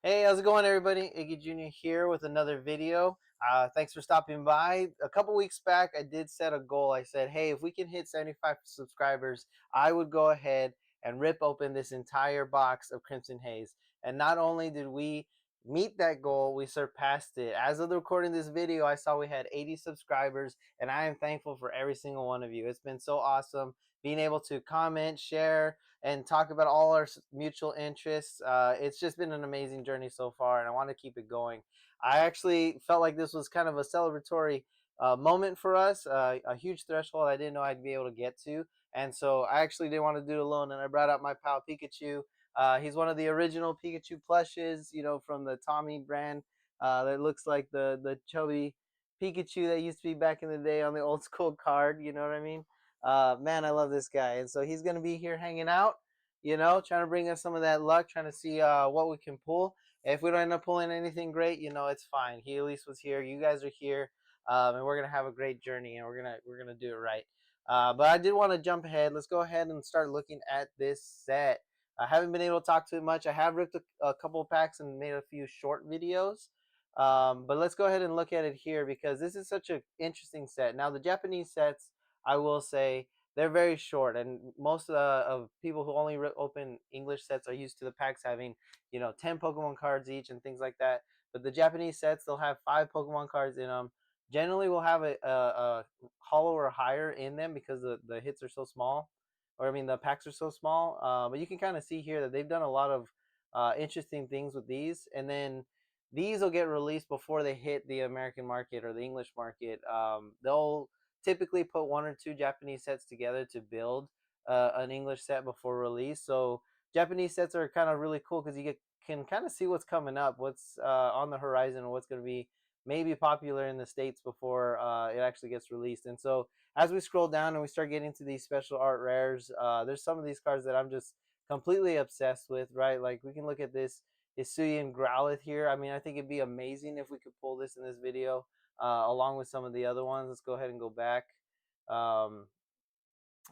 Hey, how's it going, everybody? Iggy Jr. here with another video. Thanks for stopping by. A couple weeks back, I did set a goal. I said, hey, if we can hit 75 subscribers, I would go ahead and rip open this entire box of Crimson Haze. And not only did we meet that goal, we surpassed it. As of the recording this video, I saw we had 80 subscribers, and I am thankful for every single one of you. It's been so awesome being able to comment, share, and talk about all our mutual interests. It's just been an amazing journey so far, and I want to keep it going. I actually felt like this was kind of a celebratory moment for us, a huge threshold I didn't know I'd be able to get to. And so I actually didn't want to do it alone, and I brought out my pal Pikachu. He's one of the original Pikachu plushes, from the Tommy brand. That looks like the chubby Pikachu that used to be back in the day on the old school card. You know what I mean? Man, I love this guy. And so he's going to be here hanging out, trying to bring us some of that luck, trying to see what we can pull. If we don't end up pulling anything great, it's fine. He at least was here. You guys are here, and we're gonna have a great journey, and we're gonna do it right. But I did want to jump ahead. Let's go ahead and start looking at this set. I haven't been able to talk too much. I have ripped a couple of packs and made a few short videos. But let's go ahead and look at it here because this is such an interesting set. Now, the Japanese sets, I will say, they're very short, and most of people who only open English sets are used to the packs having 10 Pokemon cards each and things like that. But the Japanese sets, they'll have 5 Pokemon cards in them. Generally, we'll have a hollow or higher in them because the hits are so small, or I mean the packs are so small. But you can kind of see here that they've done a lot of interesting things with these, and then these will get released before they hit the American market or the English market. They'll typically put 1 or 2 Japanese sets together to build an English set before release. So Japanese sets are kind of really cool because can kind of see what's coming up, what's on the horizon, what's going to be maybe popular in the States before it actually gets released. And so as we scroll down and we start getting to these special art rares, there's some of these cards that I'm just completely obsessed with, right? Like we can look at this Hisuian Growlithe here. I mean, I think it'd be amazing if we could pull this in this video along with some of the other ones. Let's go ahead and go back. Um,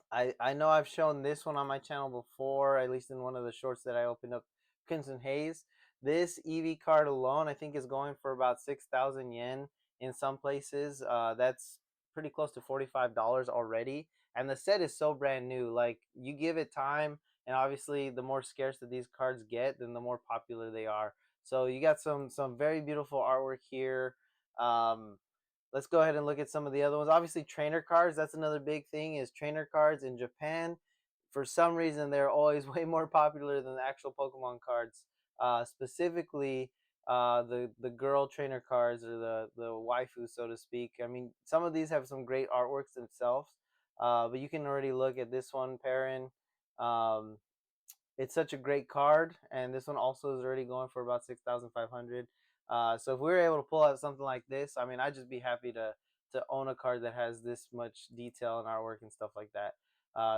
I know I've shown this one on my channel before, at least in one of the shorts that I opened up, Crimson Haze. This EV card alone, I think, is going for about 6,000 yen in some places. That's pretty close to $45 already. And the set is so brand new. Like, you give it time, and obviously, the more scarce that these cards get, then the more popular they are. So you got some very beautiful artwork here. Um, let's go ahead and look at some of the other ones. Obviously, trainer cards. That's another big thing is trainer cards in Japan. For some reason, they're always way more popular than the actual Pokemon cards. Specifically, the girl trainer cards or the waifu, so to speak. I mean, some of these have some great artworks themselves. But you can already look at this one, Perrin. Um, it's such a great card, and this one also is already going for about 6,500. So if we were able to pull out something like this, I mean, I'd just be happy to own a card that has this much detail and artwork and stuff like that.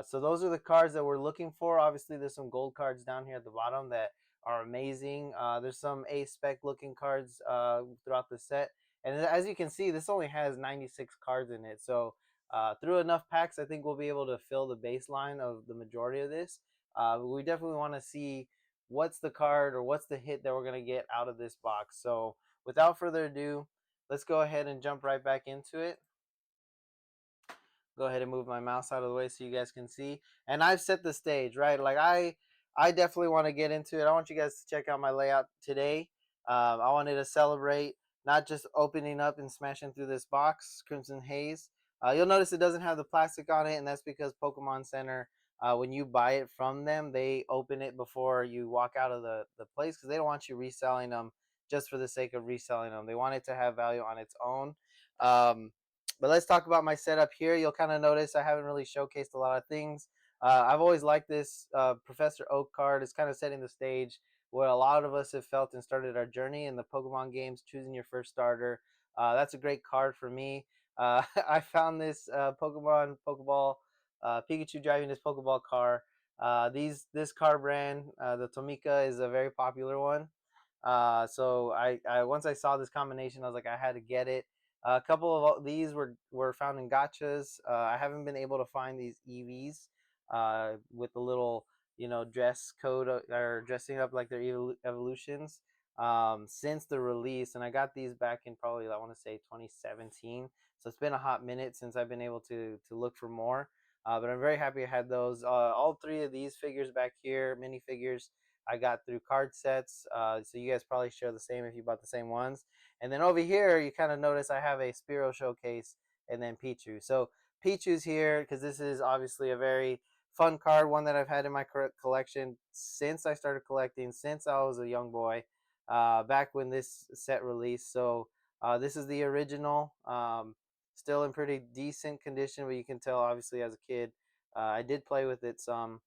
So those are the cards that we're looking for. Obviously, there's some gold cards down here at the bottom that are amazing. There's some A spec looking cards throughout the set, and as you can see, this only has 96 cards in it. So through enough packs, I think we'll be able to fill the baseline of the majority of this. We definitely want to see what's the card or what's the hit that we're going to get out of this box. So without further ado, let's go ahead and jump right back into it. Go ahead and move my mouse out of the way so you guys can see. And I've set the stage, right? Like I definitely want to get into it. I want you guys to check out my layout today. I wanted to celebrate not just opening up and smashing through this box, Crimson Haze. You'll notice it doesn't have the plastic on it, and that's because Pokemon Center, when you buy it from them, they open it before you walk out of the place because they don't want you reselling them just for the sake of reselling them. They want it to have value on its own. Um, but let's talk about my setup here. You'll kind of notice I haven't really showcased a lot of things. I've always liked this Professor Oak card. It's kind of setting the stage where a lot of us have felt and started our journey in the Pokemon games, choosing your first starter. That's a great card for me. I found this Pokeball, Pikachu driving this Pokeball car. This car brand, the Tomika, is a very popular one. So I once I saw this combination, I was like, I had to get it. A couple of these were found in gachas. I haven't been able to find these EVs with the little dress code or dressing up like their evolutions. since the release, and I got these back in probably, I want to say, 2017. So it's been a hot minute since I've been able to look for more. But I'm very happy I had those. All three of these figures back here, minifigures, I got through card sets. So you guys probably share the same if you bought the same ones. And then over here, you kind of notice I have a Spearow showcase and then Pichu. So Pichu's here because this is obviously a very fun card, one that I've had in my collection since I started collecting, since I was a young boy, back when this set released. So this is the original, still in pretty decent condition, but you can tell obviously as a kid, I did play with it some.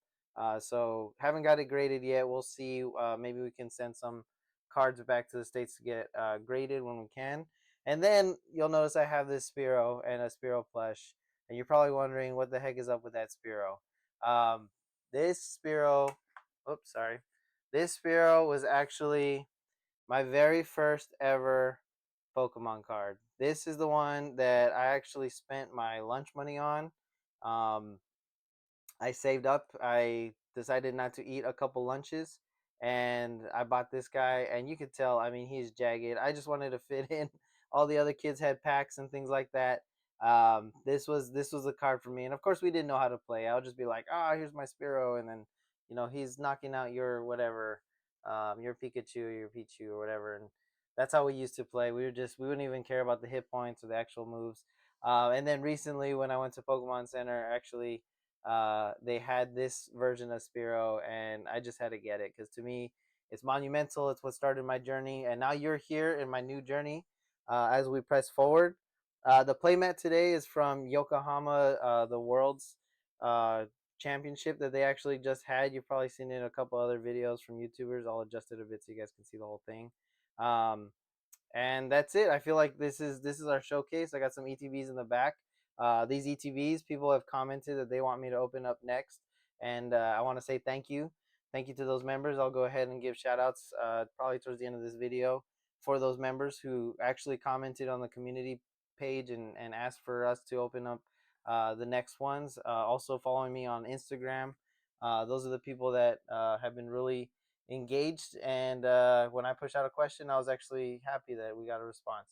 So haven't got it graded yet. We'll see. Maybe we can send some cards back to the States to get graded when we can. And then you'll notice I have this Spearow and a Spearow plush. And you're probably wondering what the heck is up with that Spearow. This Spearow, oops, sorry. This Spearow was actually my very first ever Pokemon card. This is the one that I actually spent my lunch money on. Um, I saved up. I decided not to eat a couple lunches, and I bought this guy. And you could tell, I mean, he's jagged. I just wanted to fit in. All the other kids had packs and things like that. This was a card for me. And of course, we didn't know how to play. I'll just be like, ah, here's my Spearow, and then he's knocking out your whatever, your Pikachu, your Pichu, or whatever. And that's how we used to play. We wouldn't even care about the hit points or the actual moves. And then recently, when I went to Pokemon Center, actually they had this version of Spearow, and I just had to get it because to me it's monumental. It's what started my journey, and now you're here in my new journey as we press forward. The playmat today is from Yokohama, the World's uh, Championship that they actually just had. You've probably seen it in a couple other videos from YouTubers. I'll adjust it a bit so you guys can see the whole thing. Um, and that's it. I feel like this is our showcase. I got some ETBs in the back. These ETBs, people have commented that they want me to open up next, and I want to say thank you to those members. I'll go ahead and give shout outs probably towards the end of this video for those members who actually commented on the community page and asked for us to open up the next ones. Also following me on Instagram. Those are the people that have been really engaged, and when I push out a question, I was actually happy that we got a response.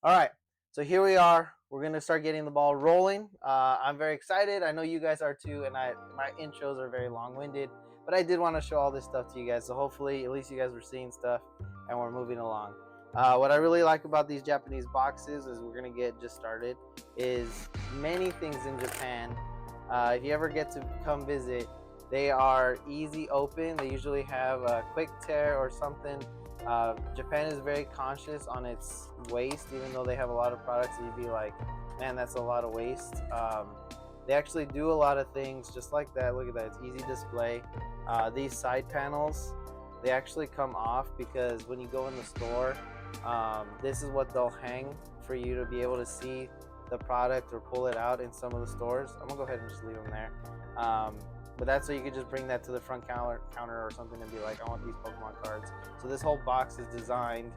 All right, so here we are. We're gonna start getting the ball rolling. I'm very excited. I know you guys are too, and my intros are very long-winded, but I did want to show all this stuff to you guys, so hopefully at least you guys were seeing stuff and we're moving along. What I really like about these Japanese boxes is we're gonna get just started is many things in Japan. If you ever get to come visit, they are easy open. They usually have a quick tear or something. Japan is very conscious on its waste, even though they have a lot of products that you'd be like, man, that's a lot of waste. They actually do a lot of things just like that. Look at that, it's easy display. These side panels, they actually come off because when you go in the store, this is what they'll hang for you to be able to see the product or pull it out in some of the stores. I'm gonna go ahead and just leave them there. But that's so you could just bring that to the front counter or something and be like, I want these Pokemon cards. So this whole box is designed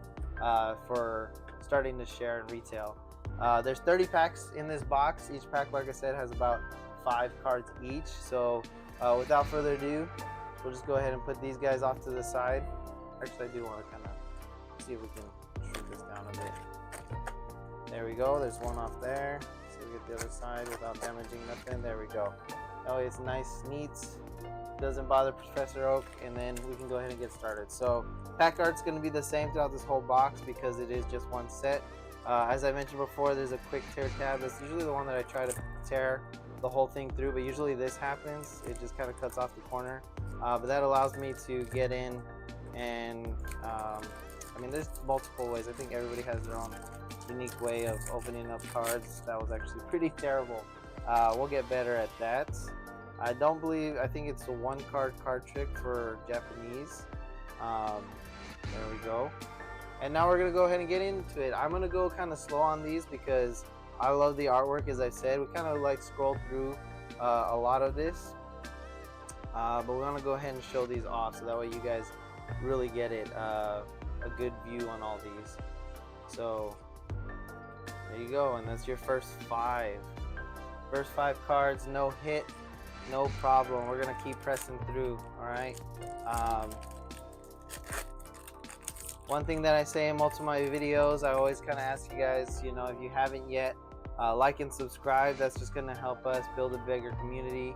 for starting to share and retail. There's 30 packs in this box. Each pack, like I said, has about 5 cards each. So without further ado, we'll just go ahead and put these guys off to the side. Actually, I do want to kind of see if we can shrink this down a bit. There we go. There's one off there. So we get the other side without damaging nothing. There we go. That way it's nice, neat, doesn't bother Professor Oak, and then we can go ahead and get started. So pack art's going to be the same throughout this whole box because it is just one set. As I mentioned before, there's a quick tear tab. That's usually the one that I try to tear the whole thing through, but usually this happens. It just kind of cuts off the corner. But that allows me to get in and, I mean, there's multiple ways. I think everybody has their own unique way of opening up cards. That was actually pretty terrible. We'll get better at that. I think it's a one card trick for Japanese. There we go. And now we're going to go ahead and get into it. I'm going to go kind of slow on these because I love the artwork, as I said. We kind of like scroll through a lot of this. But we're going to go ahead and show these off so that way you guys really get it, a good view on all these. So there you go, and that's your first 5. First 5 cards, no hit, no problem. We're gonna keep pressing through, all right? One thing that I say in most of my videos, I always kind of ask you guys, you know, if you haven't yet, like and subscribe. That's just going to help us build a bigger community.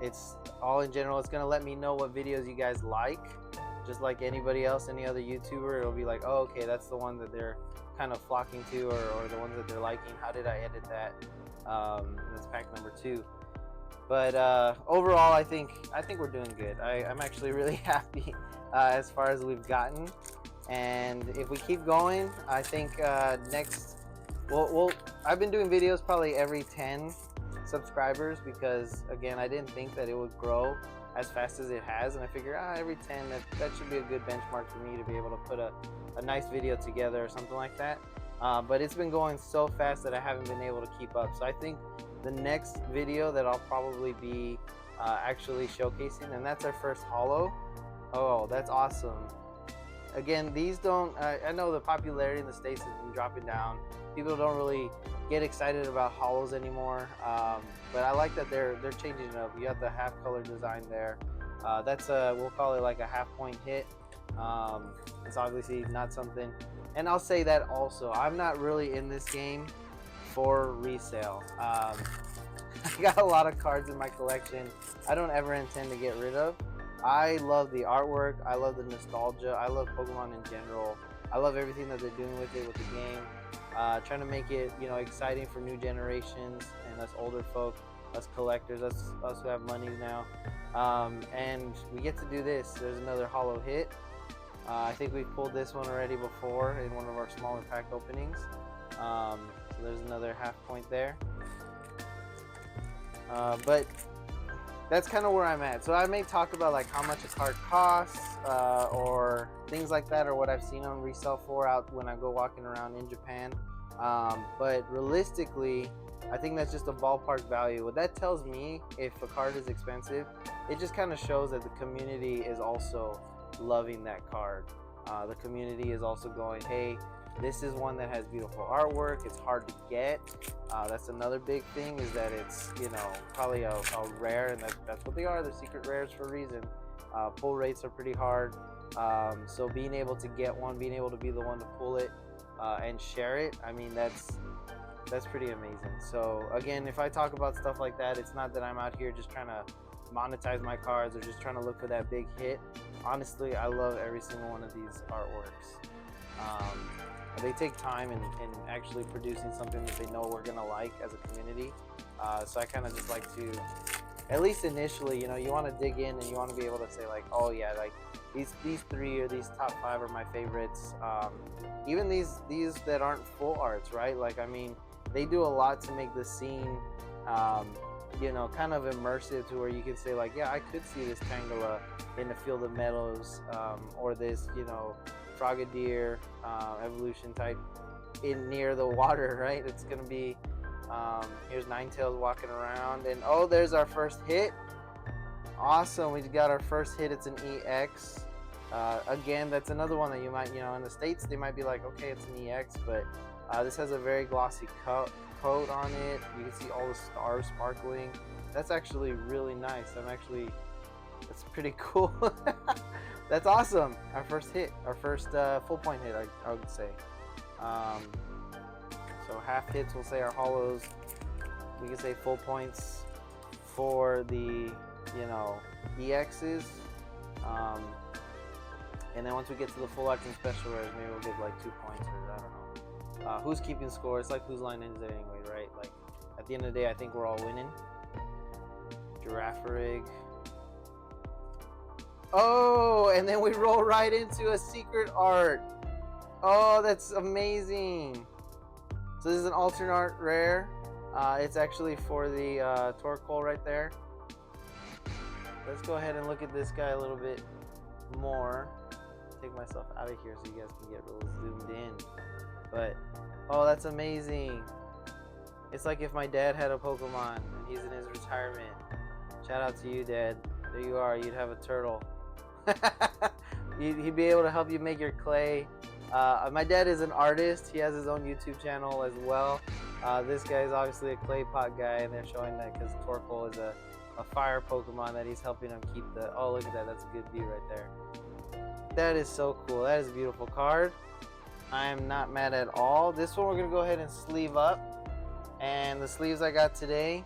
It's all in general, it's going to let me know what videos you guys like. Just like anybody else, any other YouTuber, it'll be like, oh, okay, that's the one that they're kind of flocking to, or the ones that they're liking. How did I edit that? That's pack number 2. But overall, I think we're doing good. I'm actually really happy as far as we've gotten, and if we keep going, I think next, I've been doing videos probably every 10 subscribers, because again, I didn't think that it would grow as fast as it has, and I figured every 10, that should be a good benchmark for me to be able to put a nice video together or something like that. But it's been going so fast that I haven't been able to keep up. So I think the next video that I'll probably be actually showcasing, and that's our first holo. Oh, that's awesome. Again, these don't, I know the popularity in the States has been dropping down. People don't really get excited about holos anymore, but I like that they're changing it up. You have the half color design there. That's we'll call it like a half point hit. It's obviously not something, and I'll say that also, I'm not really in this game for resale. I got a lot of cards in my collection I don't ever intend to get rid of. I love the artwork, I love the nostalgia, I love Pokemon in general. I love everything that they're doing with it, with the game. Trying to make it, you know, exciting for new generations and us older folk, us collectors, us who have money now. And we get to do this. There's another holo hit. I think we've pulled this one already before in one of our smaller pack openings. So there's another half point there. But that's kind of where I'm at. So I may talk about like how much a card costs, or things like that, or what I've seen on resale for out when I go walking around in Japan. But realistically, I think that's just a ballpark value. What that tells me, if a card is expensive, it just kind of shows that the community is also loving that card. The community is also going, hey, this is one that has beautiful artwork. It's hard to get. That's another big thing, is that it's, you know, probably a rare, and that's what they are. They're secret rares for a reason. Pull rates are pretty hard. So being able to get one, being able to be the one to pull it and share it, I mean, that's pretty amazing. So again, if I talk about stuff like that, it's not that I'm out here just trying to monetize my cards or just trying to look for that big hit. Honestly, I love every single one of these artworks. They take time in actually producing something that they know we're gonna like as a community. So I kind of just like to, at least initially, you know, you want to dig in and you want to be able to say like, oh yeah, like these 3 or these top 5 are my favorites. Even these that aren't full arts, right? Like, I mean, they do a lot to make the scene, you know, kind of immersive, to where you can say like, yeah, I could see this Tangela in the Field of Meadows, or this, you know, Frogadier evolution type in near the water, right? It's gonna be, here's Ninetales walking around, and oh, there's our first hit. Awesome, we got our first hit. It's an EX. Again, that's another one that you might, you know, in the States they might be like, okay, it's an EX, but this has a very glossy coat on it. You can see all the stars sparkling. That's actually really nice. That's pretty cool. That's awesome. Our first hit, our first full point hit, I would say. So half hits, we'll say our holos. We can say full points for the, you know, EXs. And then once we get to the full art and special rares, maybe we'll get like 2 points, or I don't know. Who's keeping score? It's like whose line ends it anyway, right? Like at the end of the day, I think we're all winning. Girafarig. Oh, and then we roll right into a secret art. Oh, that's amazing. So this is an alternate art rare. It's actually for the Torkoal right there. Let's go ahead and look at this guy a little bit more. Take myself out of here so you guys can get real zoomed in. But oh, that's amazing. It's like if my dad had a Pokemon and he's in his retirement. Shout out to you, Dad. There you are. You'd have a turtle. He'd be able to help you make your clay. My dad is an artist. He has his own YouTube channel as well. This guy is obviously a clay pot guy, and they're showing that because Torkoal is a fire Pokemon that he's helping him keep the. Oh, look at that. That's a good view right there. That is so cool. That is a beautiful card. I am not mad at all. This one we're going to go ahead and sleeve up. And the sleeves I got today,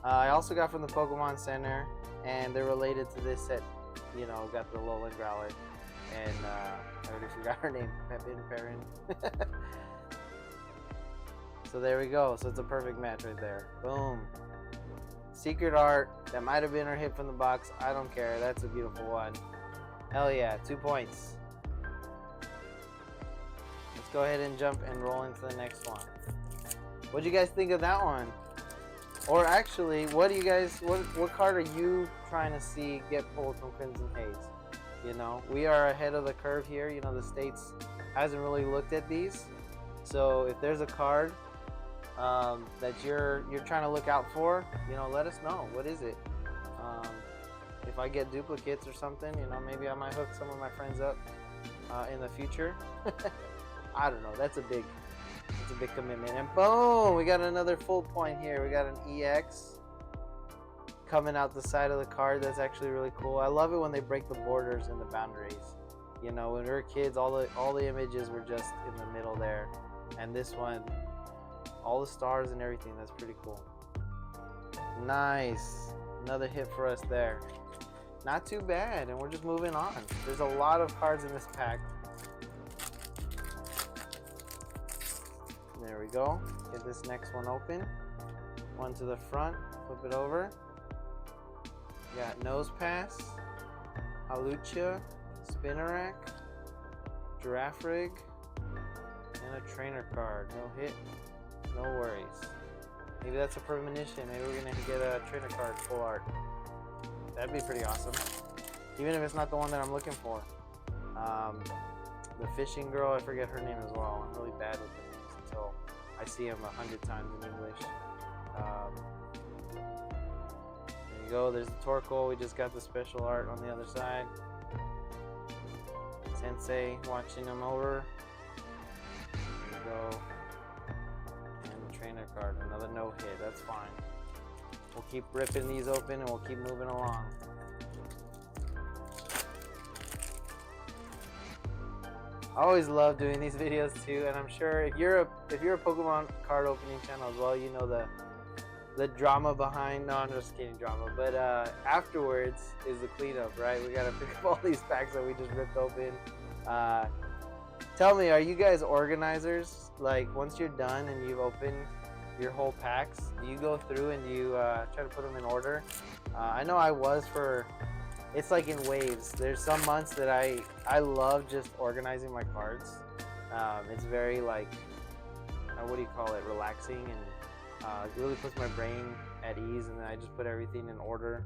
I also got from the Pokemon Center. And they're related to this set. You know, got the Alolan Growler. And I already forgot her name. Pepin Perrin. So there we go. So it's a perfect match right there. Boom. Secret art. That might have been her hit from the box. I don't care. That's a beautiful one. Hell yeah. 2 points. Let's go ahead and jump and roll into the next one. What do you guys think of that one? Or actually, what do you guys, what card are you trying to see get pulled from Crimson Haze? You know, we are ahead of the curve here. You know, the States hasn't really looked at these. So if there's a card that you're trying to look out for, you know, let us know. What is it? If I get duplicates or something, you know, maybe I might hook some of my friends up in the future. I don't know. That's a big commitment. And boom, we got another full point here. We got an EX coming out the side of the card. That's actually really cool. I love it when they break the borders and the boundaries. You know, when we were kids, all the images were just in the middle there, and this one, all the stars and everything. That's pretty cool. Nice, another hit for us there. Not too bad, and we're just moving on. There's a lot of cards in this pack. There we go. Get this next one open. One to the front. Flip it over. We got Nose Pass, Halucha, Spinnerack, Giraffe Rig, and a trainer card. No hit, no worries. Maybe that's a premonition. Maybe we're gonna get a trainer card full art. That'd be pretty awesome. Even if it's not the one that I'm looking for. The fishing girl, I forget her name as well. I'm really bad with the names until I see them 100 times in English. There you go. There's the Torkoal. We just got the special art on the other side. Sensei watching him over. There you go. And the trainer card. Another no hit. That's fine. We'll keep ripping these open and we'll keep moving along. I always love doing these videos too, and I'm sure if you're a Pokemon card opening channel as well, you know the drama behind. No, I'm just kidding, drama. But afterwards is the cleanup, right? We gotta pick up all these packs that we just ripped open. Tell me, are you guys organizers? Like once you're done and you've opened your whole packs, do you go through and you try to put them in order? I know I was for. It's like in waves. There's some months that I love just organizing my cards. It's very like, what do you call it, relaxing, and it really puts my brain at ease, and then I just put everything in order,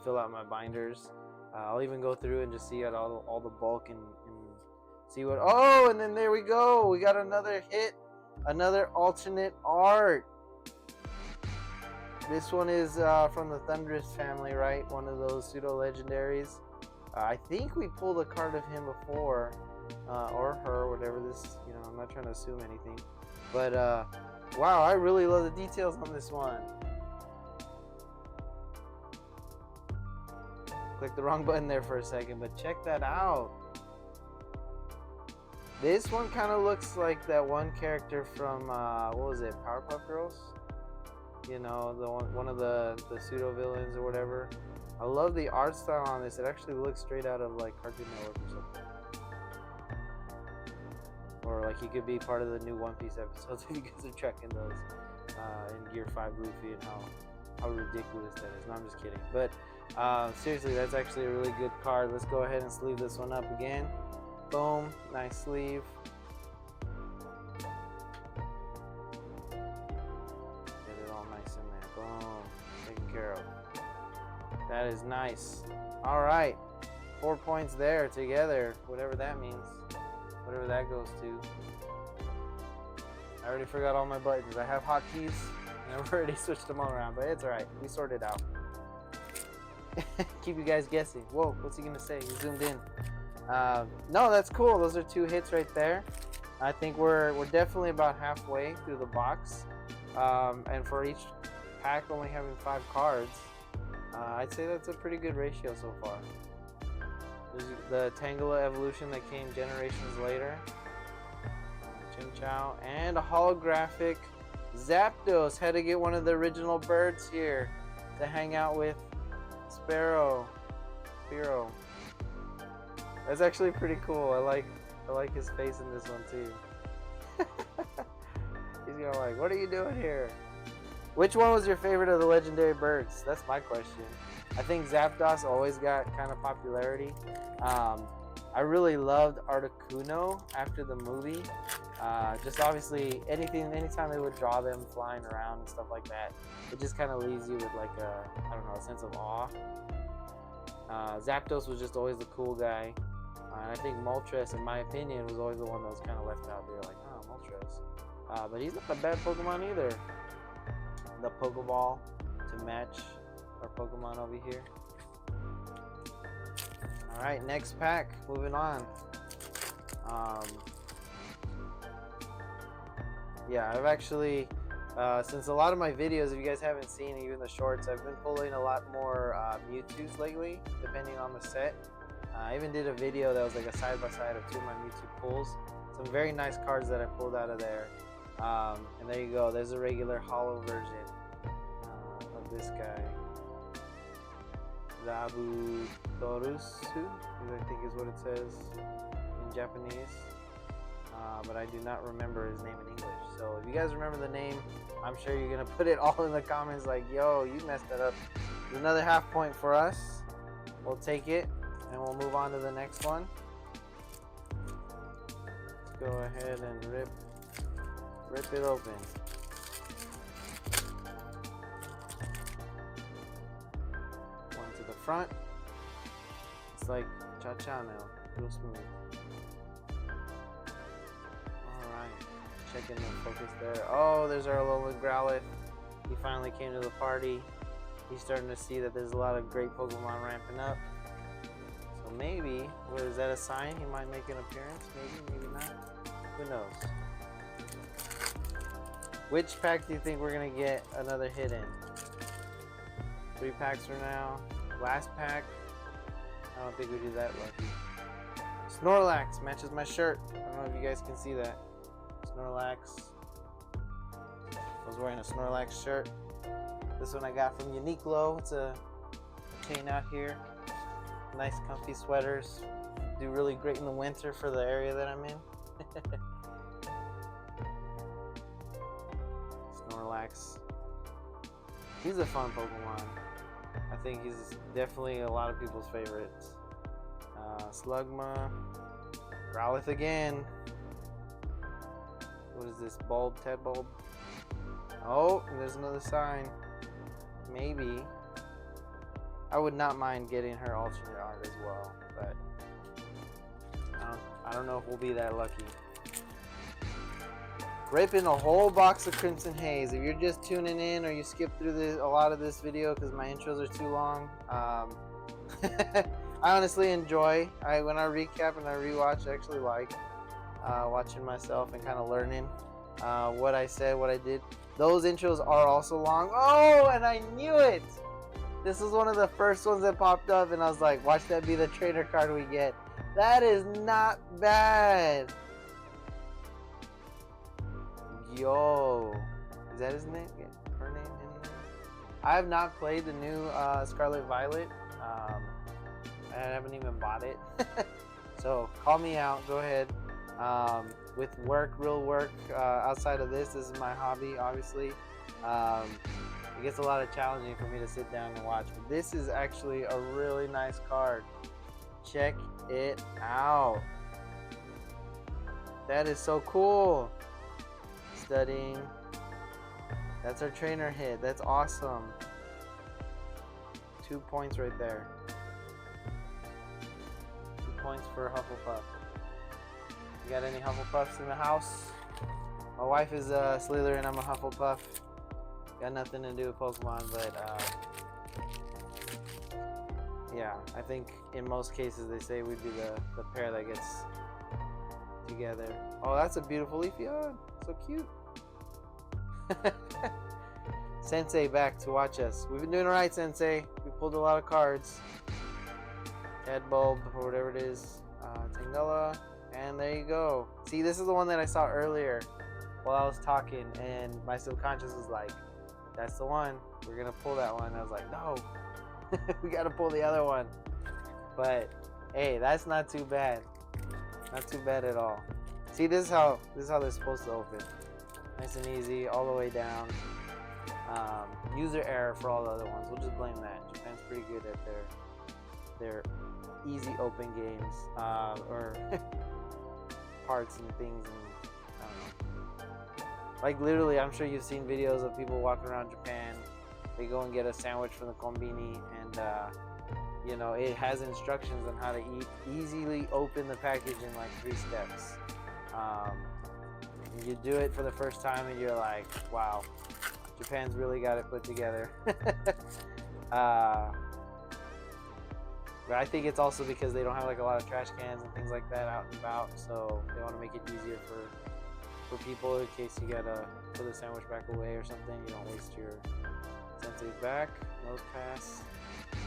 fill out my binders. I'll even go through and just see at all the bulk and see what, oh, and then there we go. We got another hit, another alternate art. This one is from the Thundurus family, right? One of those pseudo-legendaries. I think we pulled a card of him before, or her, whatever this, you know, I'm not trying to assume anything. But, wow, I really love the details on this one. Click the wrong button there for a second, but check that out. This one kind of looks like that one character from, what was it, Powerpuff Girls? You know, the one of the pseudo villains or whatever. I love the art style on this. It actually looks straight out of like Cartoon Network or something. Or like he could be part of the new One Piece episodes if you guys are checking those in Gear 5 Luffy and how ridiculous that is. No, I'm just kidding. But seriously, that's actually a really good card. Let's go ahead and sleeve this one up again. Boom, nice sleeve. That is nice. All right, 4 points there together, whatever that means, whatever that goes to. I already forgot all my buttons. I have hotkeys and I've already switched them all around, but it's all right. We sorted out. Keep you guys guessing. Whoa, what's he gonna say? He zoomed in. No, that's cool. Those are 2 hits right there. I think we're definitely about halfway through the box, and for each pack only having 5 cards. I'd say that's a pretty good ratio so far. There's the Tangela evolution that came generations later. Chimchao. And a holographic Zapdos. Had to get one of the original birds here to hang out with Spiro. That's actually pretty cool. I like his face in this one too. He's going like, what are you doing here? Which one was your favorite of the legendary birds? That's my question. I think Zapdos always got kind of popularity. I really loved Articuno after the movie. Just obviously anytime they would draw them flying around and stuff like that, it just kind of leaves you with like I don't know, a sense of awe. Zapdos was just always the cool guy. And I think Moltres, in my opinion, was always the one that was kind of left out there. Like, oh, Moltres. But he's not a bad Pokemon either. The Pokeball to match our Pokemon over here. Alright, next pack. Moving on. Yeah, I've actually, since a lot of my videos, if you guys haven't seen, even the shorts, I've been pulling a lot more Mewtwo's lately, depending on the set. I even did a video that was like a side-by-side of two of my Mewtwo pulls. Some very nice cards that I pulled out of there. And there you go. There's a regular holo version of this guy. Zabutorusu, I think is what it says in Japanese. But I do not remember his name in English. So if you guys remember the name, I'm sure you're going to put it all in the comments like, yo, you messed that up. There's another half point for us. We'll take it. And we'll move on to the next one. Let's go ahead and rip it open. One to the front. It's like cha-cha now, real smooth. Alright, checking the focus there. Oh, there's our Alolan Growlithe. He finally came to the party. He's starting to see that there's a lot of great Pokemon ramping up. So maybe, what is that, a sign he might make an appearance? Maybe, maybe not. Who knows? Which pack do you think we're gonna get another hit in? 3 packs for now. Last pack. I don't think we do that lucky. Snorlax matches my shirt. I don't know if you guys can see that. Snorlax. I was wearing a Snorlax shirt. This one I got from Uniqlo. It's a chain out here. Nice comfy sweaters. Do really great in the winter for the area that I'm in. Snorlax. He's a fun Pokemon. I think he's definitely a lot of people's favorites. Slugma. Growlithe again. What is this? Bulb? Tedbulb? Oh, and there's another sign. Maybe. I would not mind getting her alternate art as well, but I don't know if we'll be that lucky. Ripping a whole box of Crimson Haze. If you're just tuning in or you skip through a lot of this video because my intros are too long, I honestly enjoy. When I recap and I rewatch, I actually like watching myself and kind of learning what I said, what I did. Those intros are also long. Oh, and I knew it! This was one of the first ones that popped up, and I was like, watch that be the trainer card we get. That is not bad. Yo. Is that his name? Yeah, her name? His name? I have not played the new Scarlet Violet. I haven't even bought it. So call me out. Go ahead. With work, real work, outside of this is my hobby, obviously. It gets a lot of challenging for me to sit down and watch. But this is actually a really nice card. Check it out. That is so cool. Studying. That's our trainer hit. That's awesome. 2 points right there. 2 points for Hufflepuff. You got any Hufflepuffs in the house? My wife is a Slytherin. I'm a Hufflepuff. Got nothing to do with Pokemon, but yeah, I think in most cases they say we'd be the pair that gets together. Oh, that's a beautiful Leafeon. So cute. Sensei back to watch us. We've been doing alright, Sensei. We pulled a lot of cards. head bulb or whatever it is, Tangela, and there you go. See, this is the one that I saw earlier while I was talking, and my subconscious was like, that's the one, we're gonna pull that one. I was like, no, we gotta pull the other one. But hey, that's not too bad, not too bad at all. See, this is how they're supposed to open, nice and easy all the way down. User error for all the other ones, we'll just blame that. Japan's pretty good at their easy open games, or parts and things, and I don't know. Like literally, I'm sure you've seen videos of people walking around Japan. They go and get a sandwich from the konbini, and you know, it has instructions on how to easily open the package in like 3 steps. You do it for the first time, and you're like, wow, Japan's really got it put together. But I think it's also because they don't have like a lot of trash cans and things like that out and about, so they want to make it easier for people in case you gotta put the sandwich back away or something. You don't waste your sensei back. Nose pass,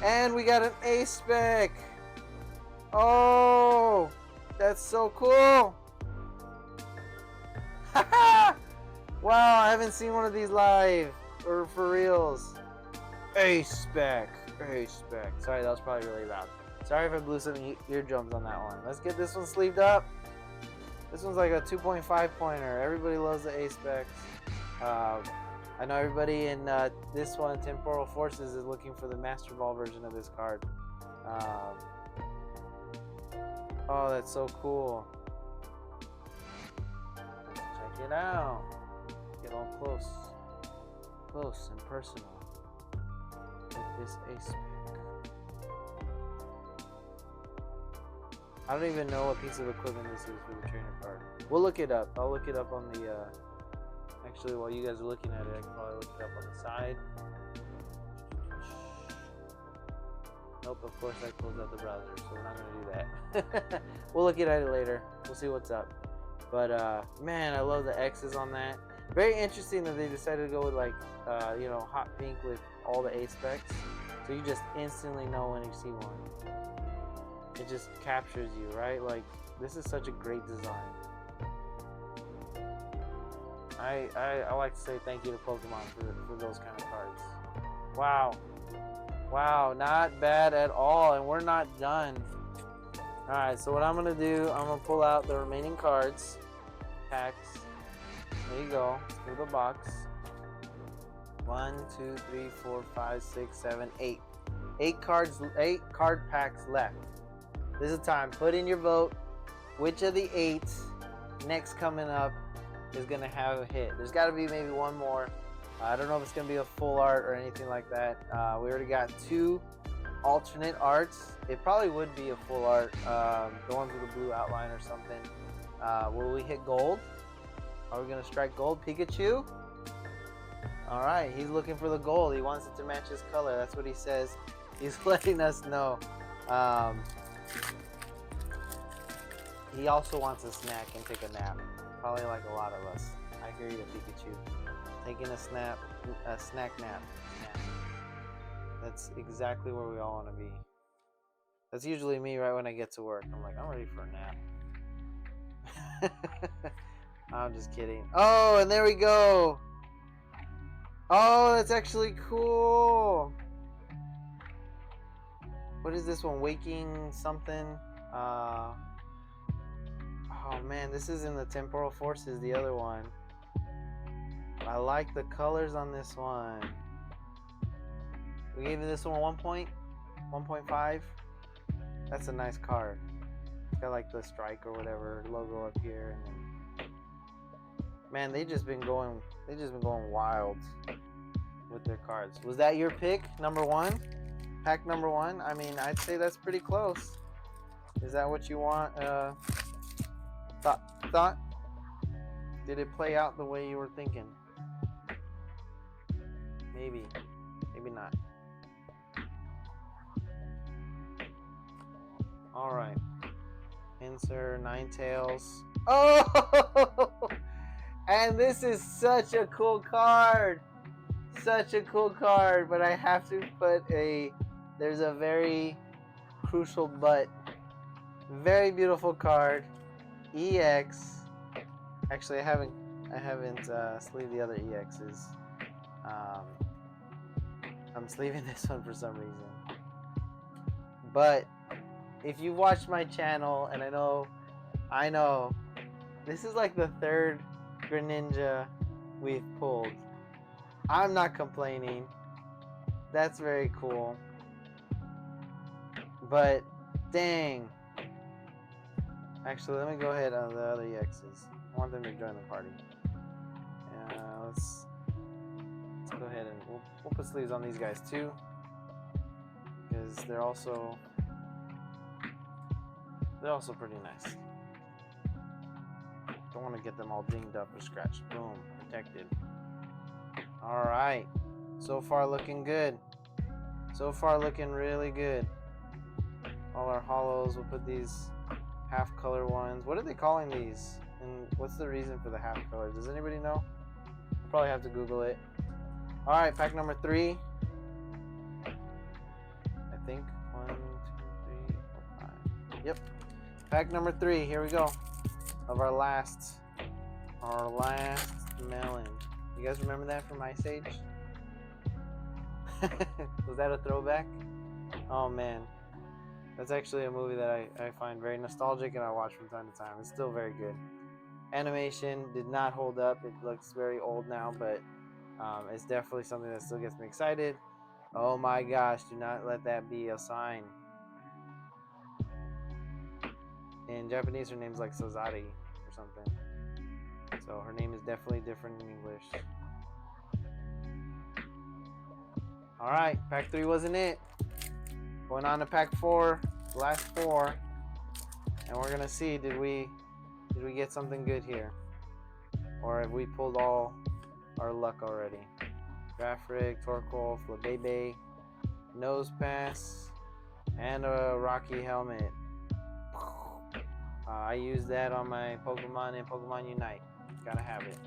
and we got an A spec. Oh, that's so cool! Wow, I haven't seen one of these live or for reals. A spec. Sorry, that was probably really loud. Sorry if I blew some eardrums on that one. Let's get this one sleeved up. This one's like a 2.5 pointer. Everybody loves the A specs. I know everybody in this one, Temporal Forces, is looking for the Master Ball version of this card. Oh, that's so cool. Let's check it out. Get all close and personal with this A spec. I don't even know what piece of equipment this is for the trainer card. We'll look it up. I'll look it up on the, actually while you guys are looking at it, I can probably look it up on the side. Nope, of course I closed out the browser, so we're not gonna do that. We'll look at it later. We'll see what's up. But, man, I love the X's on that. Very interesting that they decided to go with like, you know, hot pink with all the A specs. So you just instantly know when you see one. It just captures you, right? Like, this is such a great design. I like to say thank you to Pokemon for those kind of cards. Wow. Wow, not bad at all. And we're not done. Alright, so what I'm going to do, I'm going to pull out the remaining cards. Packs. There you go. Let's move the box. 1, 2, 3, 4, 5, 6, 7, 8. 8 card packs left. This is time. Put in your vote. Which of the 8 next coming up is going to have a hit? There's got to be maybe one more. I don't know if it's going to be a full art or anything like that. We already got 2 alternate arts. It probably would be a full art. The ones with a blue outline or something. Will we hit gold? Are we going to strike gold? Pikachu? Alright, he's looking for the gold. He wants it to match his color. That's what he says. He's letting us know. He also wants a snack and take a nap. Probably like a lot of us. I hear you, Pikachu. Taking a snack nap. That's exactly where we all want to be. That's usually me right when I get to work. I'm like, I'm ready for a nap. I'm just kidding. Oh, and there we go. Oh, that's actually cool. What is this one? Waking something? Oh man, this is in the Temporal Forces, the other one. I like the colors on this one. We gave this one 1 point? 1.5? That's a nice card. It's got like the strike or whatever logo up here, and then, man, they've just been going wild with their cards. Was that your pick, number 1? Pack number 1? I mean, I'd say that's pretty close. Is that what you want? Thought? Did it play out the way you were thinking? Maybe. Maybe not. Alright. Pinsir, Ninetales. Oh! And this is such a cool card. Such a cool card. But I have to put there's a very crucial but very beautiful card. EX. Actually, I haven't sleeved the other EXs. I'm sleeving this one for some reason. But if you watched my channel, and I know, this is like the third Greninja we've pulled. I'm not complaining. That's very cool. But dang. Actually, let me go ahead on the other EXs. I want them to join the party. Let's go ahead and we'll put sleeves on these guys too, because they're also pretty nice. Don't want to get them all dinged up or scratched. Boom, protected. All right, so far looking good. So far looking really good. All our hollows. We'll put these half color ones. What are they calling these? And what's the reason for the half color? Does anybody know? I'll probably have to Google it. All right, pack number 3. I think 1, 2, 3, 4, 5. Yep, pack number 3. Here we go. Of our last melon. You guys remember that from Ice Age? Was that a throwback? Oh man, that's actually a movie that I find very nostalgic and I watch from time to time. It's still very good. Animation did not hold up. It looks very old now, but it's definitely something that still gets me excited. Oh my gosh, do not let that be a sign. In Japanese, her name's like Sazari or something. So her name is definitely different in English. Alright, pack 3 wasn't it. Going on to pack 4, last 4. And we're gonna see, did we get something good here? Or have we pulled all our luck already? Graphic, Torkoal, Flabebe, Nose Pass, and a Rocky Helmet. I use that on my Pokemon in Pokemon Unite. Gotta have it.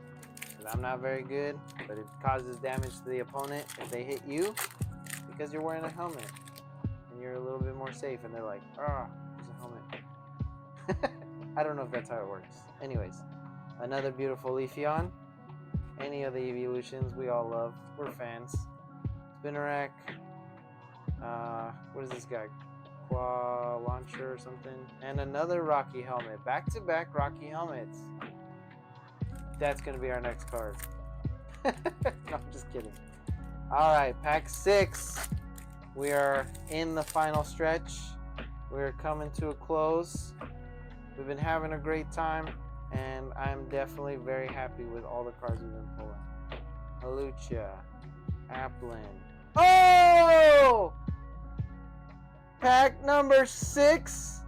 I'm not very good, but it causes damage to the opponent if they hit you because you're wearing a helmet. And you're a little bit more safe, and they're like, ah, there's a helmet. I don't know if that's how it works. Anyways, another beautiful Leafeon. Any of the evolutions we all love. We're fans. Spinarak. What is this guy? Qua Launcher or something. And another Rocky Helmet. Back-to-back Rocky Helmets. That's going to be our next card. No, I'm just kidding. Alright, pack 6. We are in the final stretch. We're coming to a close. We've been having a great time, and I'm definitely very happy with all the cards we've been pulling. Halucha, Applin. Oh! Pack number 6.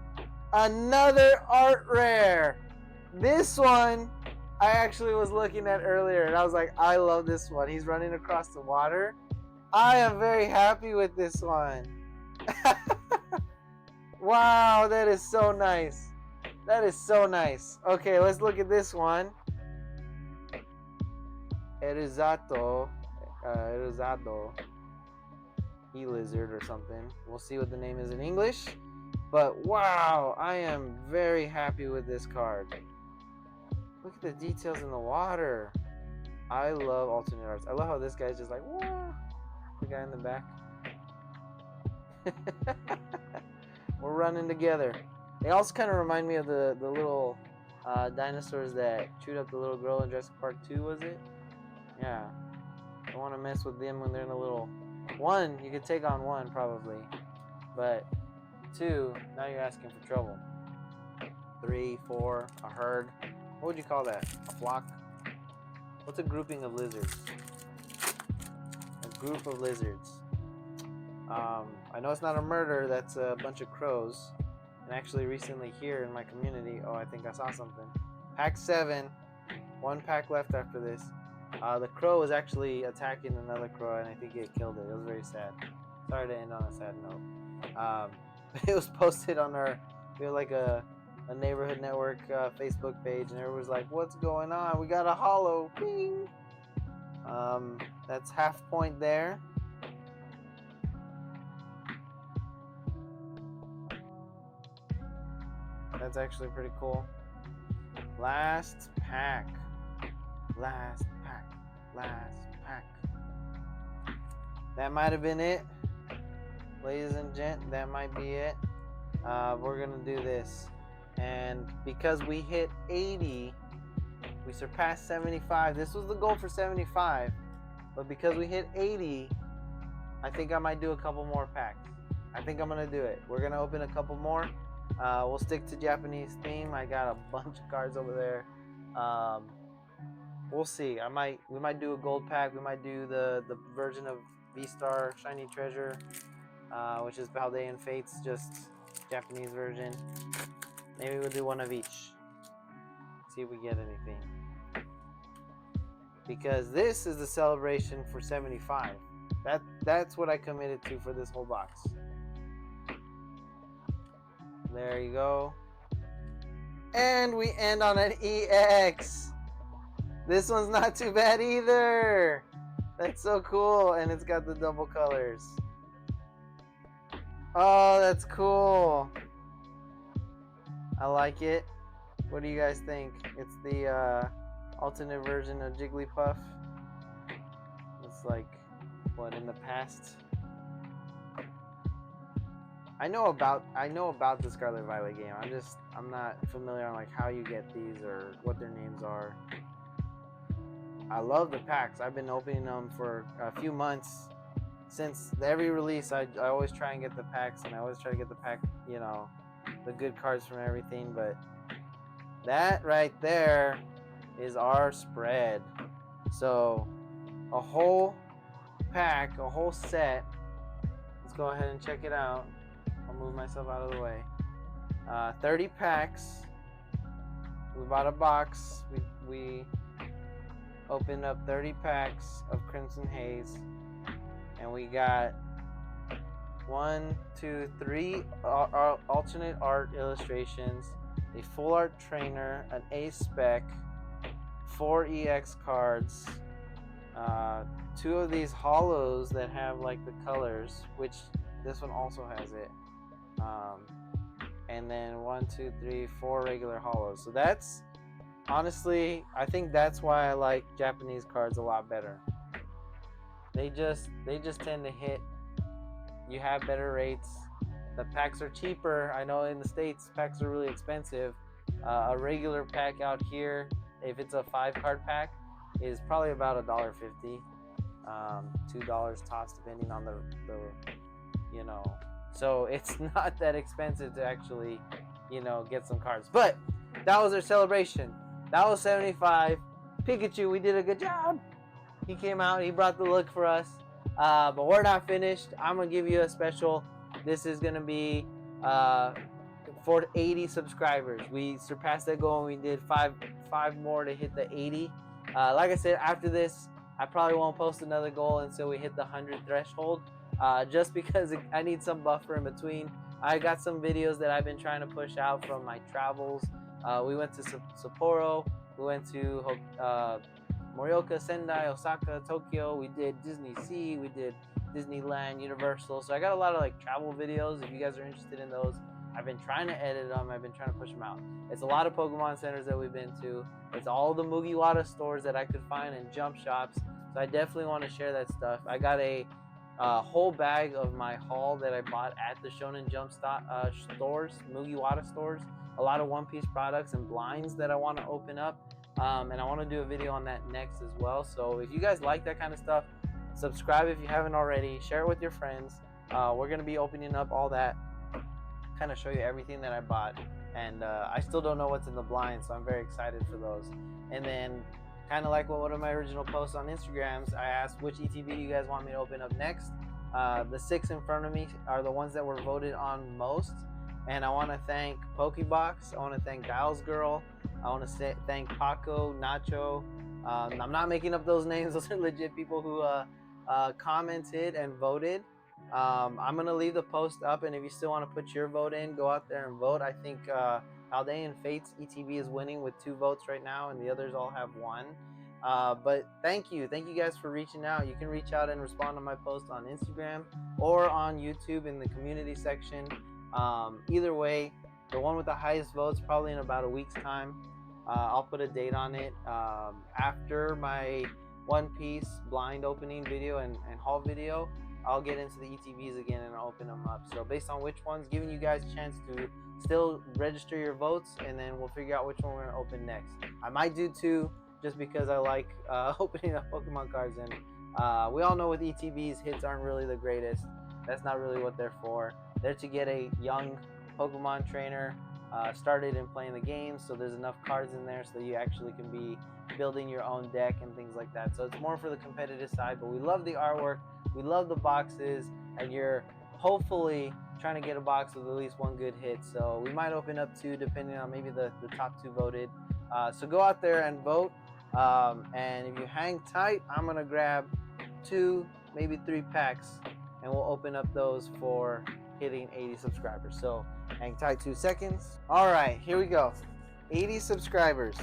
Another art rare. This one I actually was looking at earlier, and I was like, I love this one. He's running across the water. I am very happy with this one. Wow, that is so nice. That is so nice. Okay, let's look at this one. Erizado. E-Lizard or something. We'll see what the name is in English. But wow, I am very happy with this card. Look at the details in the water. I love alternate arts. I love how this guy's just like, whoa. The guy in the back. We're running together. They also kind of remind me of the little dinosaurs that chewed up the little girl in Jurassic Park 2, was it? Yeah. Don't want to mess with them when they're in a little... 1, you could take on 1 probably. But 2, now you're asking for trouble. 3, 4, a herd. What would you call that? A flock? What's a grouping of lizards? A group of lizards. I know it's not a murder, that's a bunch of crows. And actually recently here in my community, oh, I think I saw something. Pack 7. 1 pack left after this. The crow was actually attacking another crow, and I think it killed it. It was very sad. Sorry to end on a sad note. It was posted on we have like a neighborhood network Facebook page, and everyone was like, what's going on? We got a hollow. Bing! That's half point there. That's actually pretty cool. Last pack. Last pack. Last pack. That might have been it. Ladies and gent, that might be it. We're going to do this. And because we hit 80, we surpassed 75. This was the goal for 75. But because we hit 80, I think I might do a couple more packs. I think I'm going to do it. We're going to open a couple more. We'll stick to Japanese theme. I got a bunch of cards over there. We'll see. We might do a gold pack. We might do the version of V-Star Shiny Treasure, which is Paldean Fates, just Japanese version. Maybe we'll do one of each. See if we get anything. Because this is the celebration for 75. That's what I committed to for this whole box. There you go. And we end on an EX. This one's not too bad either. That's so cool. And it's got the double colors. Oh, that's cool. I like it. What do you guys think? It's the alternate version of Jigglypuff. It's like, what, in the past? I know about the Scarlet Violet game. I'm not familiar on like how you get these or what their names are. I love the packs. I've been opening them for a few months. Since every release, I always try and get the packs, and I always try to get the pack, you know, the good cards from everything. But that right there is our spread. So a whole pack, a whole set. Let's go ahead and check it out. I'll move myself out of the way. 30 packs. We bought a box. We opened up 30 packs of Crimson Haze, and we got 1, 2, 3 alternate art illustrations, a full art trainer, an Ace spec, 4 EX cards, 2 of these holos that have like the colors, which this one also has it, and then 1, 2, 3, 4 regular holos. So that's honestly, I think that's why I like Japanese cards a lot better. They just tend to hit. You have better rates. The packs are cheaper. I know in the States packs are really expensive. A regular pack out here, if it's a 5-card pack, is probably about $1.50, $2 tops, depending on the you know. So it's not that expensive to actually, you know, get some cards. But that was our celebration. That was 75. Pikachu, we did a good job. He came out, he brought the look for us. But we're not finished. I'm going to give you a special. This is going to be for 80 subscribers. We surpassed that goal and we did five more to hit the 80. Like I said, after this, I probably won't post another goal until we hit the 100 threshold. Just because I need some buffer in between. I got some videos that I've been trying to push out from my travels. We went to Sapporo, we went to Morioka, Sendai, Osaka, Tokyo. We did Disney Sea, we did Disneyland, Universal. So I got a lot of like travel videos. If you guys are interested in those, I've been trying to edit them. I've been trying to push them out. It's a lot of Pokemon centers that we've been to. It's all the Mugiwara stores that I could find and jump shops. So I definitely want to share that stuff. I got a whole bag of my haul that I bought at the Shonen Jump stores, Mugiwara stores. A lot of One Piece products and blinds that I want to open up. And I want to do a video on that next as well. So if you guys like that kind of stuff, subscribe if you haven't already. Share it with your friends. We're going to be opening up all that. Kind of show you everything that I bought. And I still don't know what's in the blind, so I'm very excited for those. And then kind of like one of my original posts on Instagrams, I asked which ETB you guys want me to open up next. The 6 in front of me are the ones that were voted on most. And I want to thank Pokebox. I want to thank Giles Girl. I want to thank Paco, Nacho. I'm not making up those names. Those are legit people who commented and voted. I'm going to leave the post up, and if you still want to put your vote in, go out there and vote. I think Aldean Fates ETB is winning with 2 votes right now, and the others all have 1. But thank you guys for reaching out. You can reach out and respond to my post on Instagram or on YouTube in the community section. Either way, The one with the highest votes, probably in about a week's time. I'll put a date on it. After my One Piece blind opening video and haul video, I'll get into the ETBs again and I'll open them up. So based on which ones, giving you guys a chance to still register your votes, and then we'll figure out which one we're gonna open next. I might do two, just because I like opening up Pokemon cards, and we all know with ETBs, hits aren't really the greatest. That's not really what they're for. They're to get a young Pokemon trainer started in playing the game, so there's enough cards in there so that you actually can be building your own deck and things like that. So it's more for the competitive side, but we love the artwork, we love the boxes, and you're hopefully trying to get a box with at least one good hit. So we might open up two depending on maybe the top two voted. So go out there and vote. And if you hang tight, I'm gonna grab 2, maybe 3 packs, and we'll open up those for hitting 80 subscribers. So hang tight 2 seconds. All right, here we go. 80 subscribers.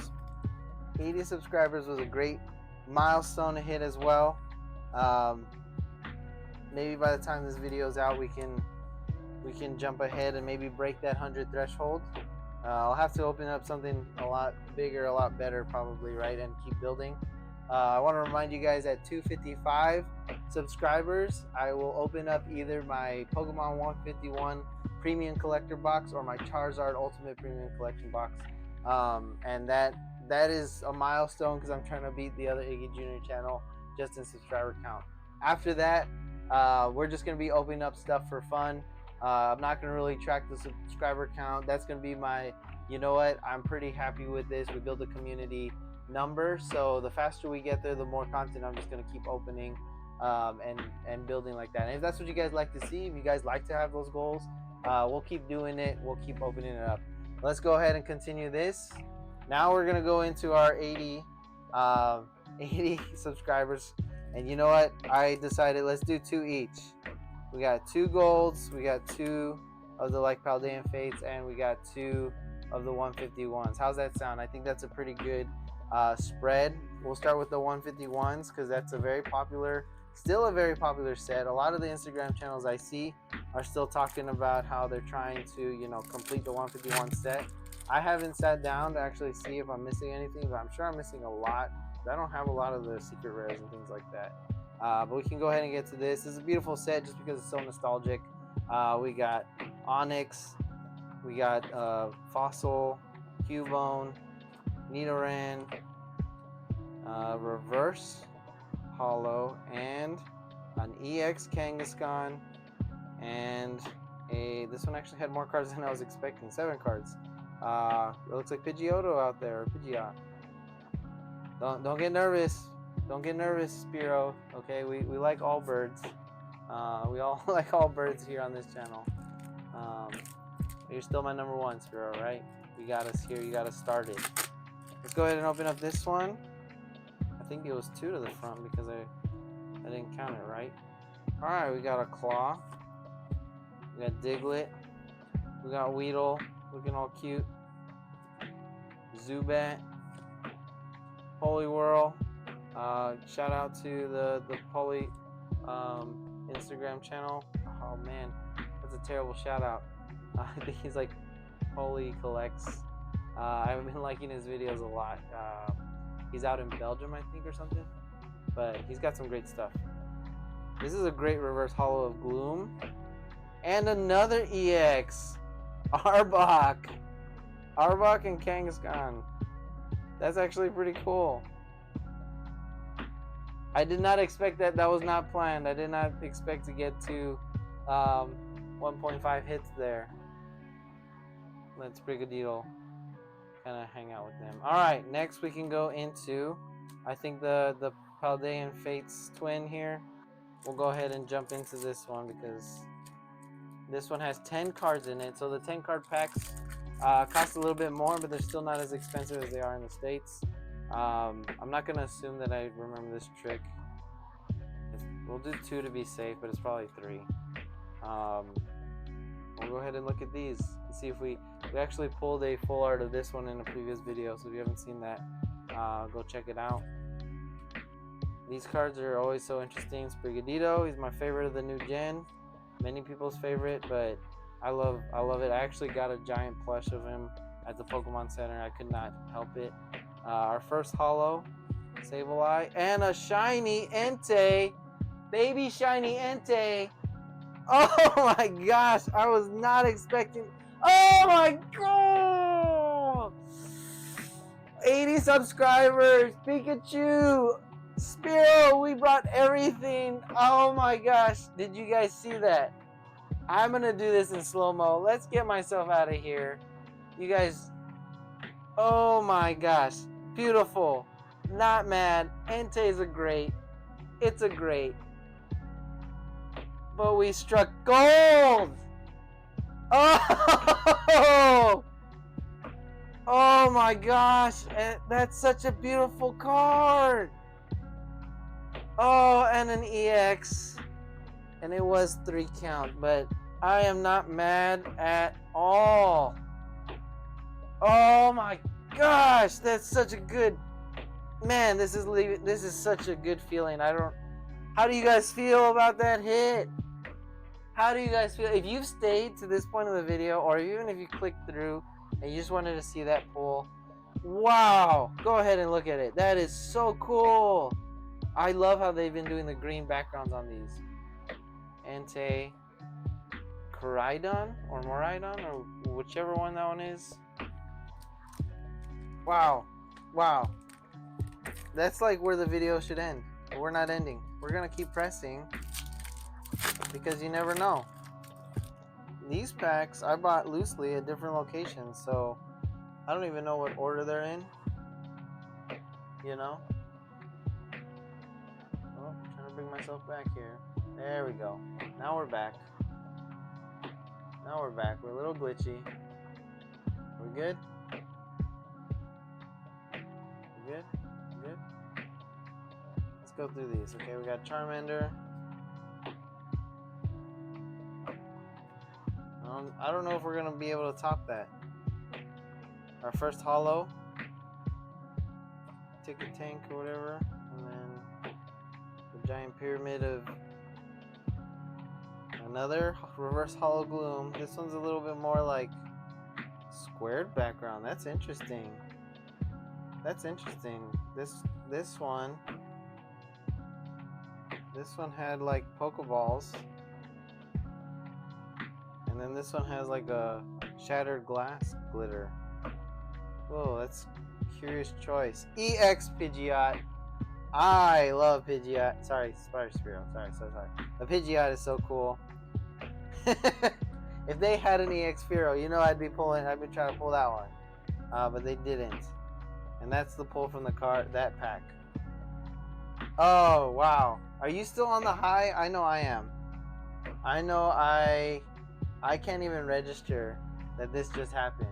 80 subscribers was a great milestone to hit as well. Maybe by the time this video is out, we can jump ahead and maybe break that 100 threshold. I'll have to open up something a lot bigger, a lot better probably, right? And keep building. I want to remind you guys, at 255 subscribers, I will open up either my Pokemon 151 Premium Collector box or my Charizard Ultimate Premium Collection box. And that is a milestone because I'm trying to beat the other Iggy Jr. channel just in subscriber count. After that, we're just going to be opening up stuff for fun. I'm not going to really track the subscriber count. That's going to be my, you know what, I'm pretty happy with this. We build a community number, so the faster we get there, the more content I'm just going to keep opening and building like that. And if that's what you guys like to see, if you guys like to have those goals, we'll keep doing it. We'll keep opening it up. Let's go ahead and continue this. Now we're going to go into our 80 subscribers. And you know what? I decided let's do 2 each. We got 2 golds, we got 2 of the like Paldean Fates, and we got 2 of the 151s. How's that sound? I think that's a pretty good spread. We'll start with the 151s because that's still a very popular set. A lot of the Instagram channels I see are still talking about how they're trying to, you know, complete the 151 set. I haven't sat down to actually see if I'm missing anything, but I'm sure I'm missing a lot. I don't have a lot of the secret rares and things like that. But we can go ahead and get to this. This is a beautiful set just because it's so nostalgic. We got Onyx, we got Fossil, Cubone, Nidoran, Reverse Hollow, and an EX Kangaskhan, and this one actually had more cards than I was expecting. 7 cards. It looks like Pidgeotto out there, or Pidgeot. Don't get nervous. Don't get nervous, Spiro. Okay, we like all birds. We all like all birds here on this channel. You're still my number 1, Spiro, right? You got us here. You got us started. Let's go ahead and open up this one. I think it was 2 to the front because I didn't count it right. All right, we got a Claw. We got Diglett. We got Weedle, looking all cute. Zubat. Poliwhirl. Shout out to the Poly Instagram channel. Oh man, that's a terrible shout out. I think he's like Poly Collects. I've been liking his videos a lot. He's out in Belgium, I think, or something. But he's got some great stuff. This is a great reverse hollow of Gloom. And another EX. Arbok. Arbok and Kangaskhan. That's actually pretty cool. I did not expect that. That was not planned. I did not expect to get to 1.5 hits there. Let's Brigadito kind of hang out with them. All right, next we can go into, I think the Paldean Fates twin here. We'll go ahead and jump into this one because this one has 10 cards in it. So the 10 card packs cost a little bit more, but they're still not as expensive as they are in the States. I'm not going to assume that I remember this trick. We'll do 2 to be safe, but it's probably 3. We'll go ahead and look at these and see if we actually pulled a full art of this one in a previous video. So if you haven't seen that, go check it out. These cards are always so interesting. Sprigatito, he's my favorite of the new gen. Many people's favorite, but I love it. I actually got a giant plush of him at the Pokemon Center. I could not help it. Our first holo, Sableye, and a shiny Entei, baby shiny Entei. Oh my gosh, I was not expecting. Oh my god! 80 subscribers, Pikachu, Spearow, we brought everything. Oh my gosh, did you guys see that? I'm gonna do this in slow-mo. Let's get myself out of here. You guys, oh my gosh, beautiful. Not mad. Entei's a great. It's a great. But we struck gold! Oh! Oh my gosh, that's such a beautiful card. Oh, and an EX. And it was 3 count, but I am not mad at all. Oh my gosh, that's such a good, man, this is such a good feeling. How do you guys feel about that hit? How do you guys feel? If you've stayed to this point of the video, or even if you clicked through and you just wanted to see that pull, wow, go ahead and look at it. That is so cool. I love how they've been doing the green backgrounds on these. Entei, Koraidon or Moraidon, or whichever one that one is. Wow, wow. That's like where the video should end. But we're not ending. We're gonna keep pressing because you never know. These packs I bought loosely at different locations, so I don't even know what order they're in. You know? Oh, I'm trying to bring myself back here. There we go. Now we're back. Now we're back. We're a little glitchy. We good? We good? We good? Let's go through these. Okay, we got Charmander. I don't know if we're gonna be able to top that. Our first holo, Ticket Tank or whatever, and then the giant pyramid of another reverse holo Gloom. This one's a little bit more like squared background. That's interesting. That's interesting. This one had like Pokeballs. And then this one has like a shattered glass glitter. Whoa, that's curious choice. EX Pidgeot. I love Pidgeot. Sorry, Spearow. Sorry. The Pidgeot is so cool. If they had an EX Spearow, you know I'd be trying to pull that one. But they didn't. And that's the pull from the card, that pack. Oh, wow. Are you still on the high? I know I am. I know I can't even register that this just happened.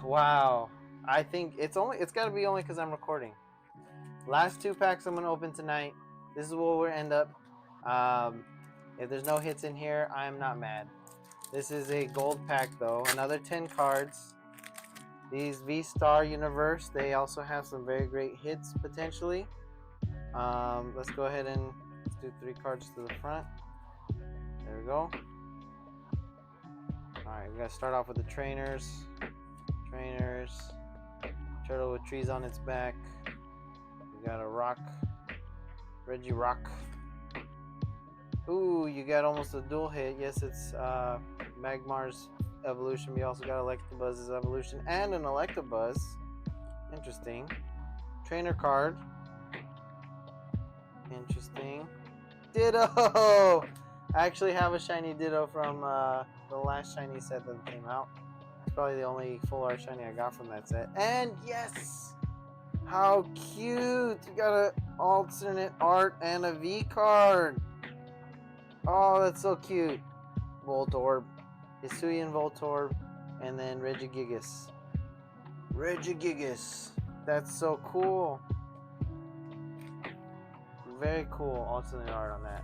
Wow. I think it's got to be only because I'm recording. Last 2 packs I'm going to open tonight. This is where we'll end up. If there's no hits in here, I am not mad. This is a gold pack though. Another 10 cards. These V-Star Universe, they also have some very great hits potentially. Let's go ahead and let's do 3 cards to the front. There we go. Alright, we gotta start off with the trainers. Turtle with trees on its back. We got a rock. Regirock. Ooh, you got almost a dual hit. Yes, it's Magmar's evolution. We also got Electabuzz's evolution and an Electabuzz. Interesting. Trainer card. Interesting. Ditto! I actually have a shiny Ditto from the last shiny set that came out. It's probably the only full art shiny I got from that set. And yes! How cute! You got an alternate art and a V card. Oh, that's so cute. Voltorb. Hisuian Voltorb. And then Regigigas. That's so cool. Very cool alternate art on that.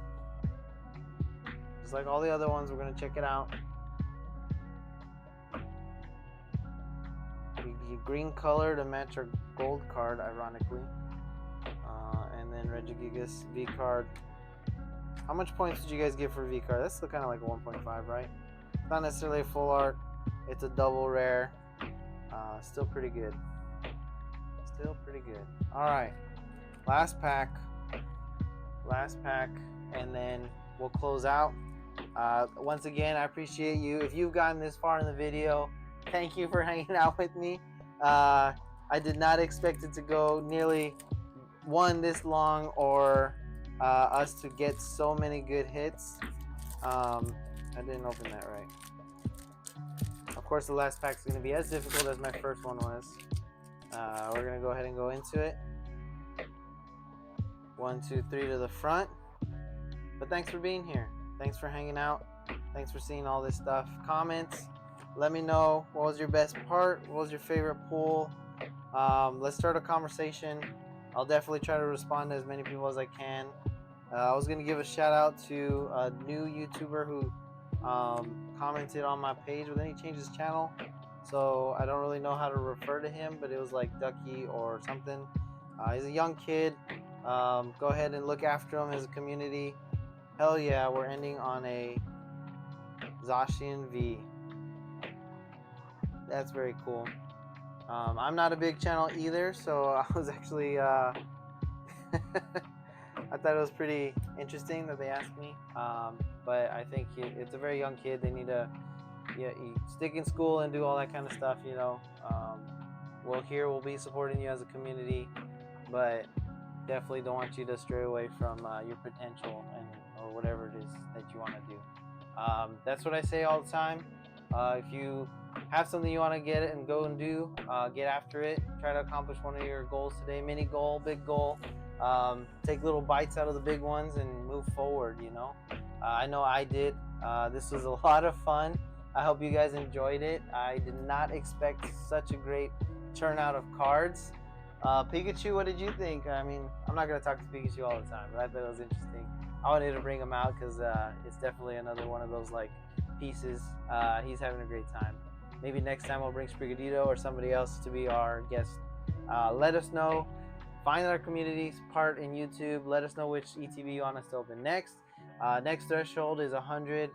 Just like all the other ones, we're going to check it out. Green color to match our gold card, ironically. And then Regigigas V card. How much points did you guys give for V card? That's still kind of like a 1.5, right? It's not necessarily a full art. It's a double rare. Still pretty good. Still pretty good. All right, last pack, and then we'll close out. Once again, I appreciate you. If you've gotten this far in the video, thank you for hanging out with me. I did not expect it to go nearly this long, or us to get so many good hits. I didn't open that right. Of course, the last pack is going to be as difficult as my first one was. We're going to go ahead and go into it. 1, 2, 3 to the front. But thanks for being here. Thanks for hanging out. Thanks for seeing all this stuff. Comments. Let me know, what was your best part? What was your favorite pull? Let's start a conversation. I'll definitely try to respond to as many people as I can. I was going to give a shout out to a new YouTuber who commented on my page, but then he changed his channel. So I don't really know how to refer to him, but it was like Ducky or something. He's a young kid. Go ahead and look after him as a community. Hell yeah, we're ending on a Zacian V. That's very cool. I'm not a big channel either, so I was actually I thought it was pretty interesting that they asked me. But I think it's a very young kid. They need to you stick in school and do all that kind of stuff, you know. We'll be supporting you as a community, but definitely don't want you to stray away from your potential or whatever it is that you want to do. That's what I say all the time. If you have something you want to get and go and do, get after it. Try to accomplish one of your goals today. Mini goal, big goal. Take little bites out of the big ones and move forward, you know. I know I did. This was a lot of fun. I hope you guys enjoyed it. I did not expect such a great turnout of cards. Pikachu, what did you think? I mean, I'm not going to talk to Pikachu all the time, but I thought it was interesting. I wanted to bring him out because it's definitely another one of those like pieces. He's having a great time. Maybe next time I'll bring Sprigatito or somebody else to be our guest. Let us know. Find our community part in YouTube. Let us know which ETB you want us to open next. Next threshold is 100.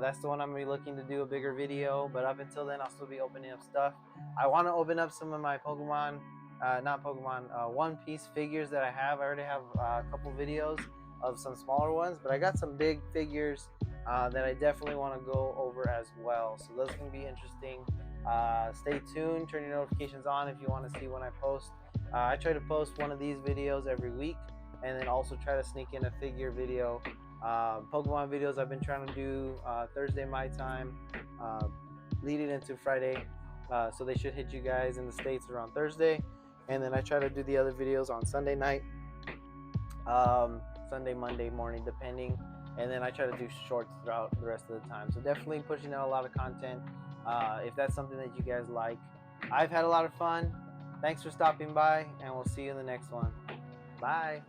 That's the one I'm going to be looking to do a bigger video. But up until then, I'll still be opening up stuff. I want to open up some of my Pokemon, One Piece figures that I have. I already have a couple videos of some smaller ones. But I got some big figures that I definitely want to go over as well. So those can be interesting. Stay tuned. Turn your notifications on if you want to see when I post. I try to post one of these videos every week, and then also try to sneak in a figure video. Pokemon videos I've been trying to do Thursday my time, leading into Friday, so they should hit you guys in the States around Thursday. And then I try to do the other videos on Sunday night, Sunday, Monday morning, depending. And then I try to do shorts throughout the rest of the time. So definitely pushing out a lot of content. If that's something that you guys like. I've had a lot of fun. Thanks for stopping by, and we'll see you in the next one. Bye.